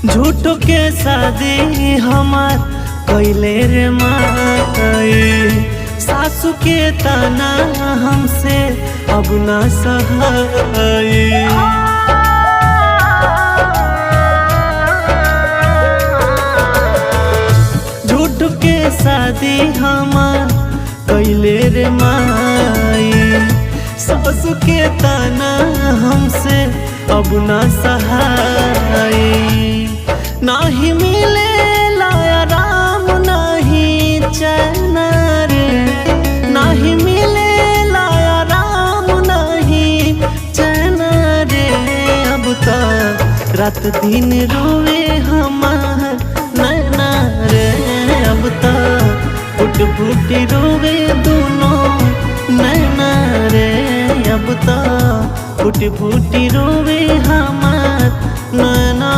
झूठो के शादी हमार कैले रे माई, सासू के ताना हमसे अब ना सहाय। झूठ के शादी हमार कैले रे माई, सासू के ताना हमसे अब ना सहाय। नाही मिले लाया राम नहीं चैन रे, नाही मिले लाया राम नहीं चैन रे। अब तो रात दिन रोवे हमार नैना रे, अब तो फुट फुट रोवे दोनों नैना रे। अब तो फुट फुट रोवे हमार नैना।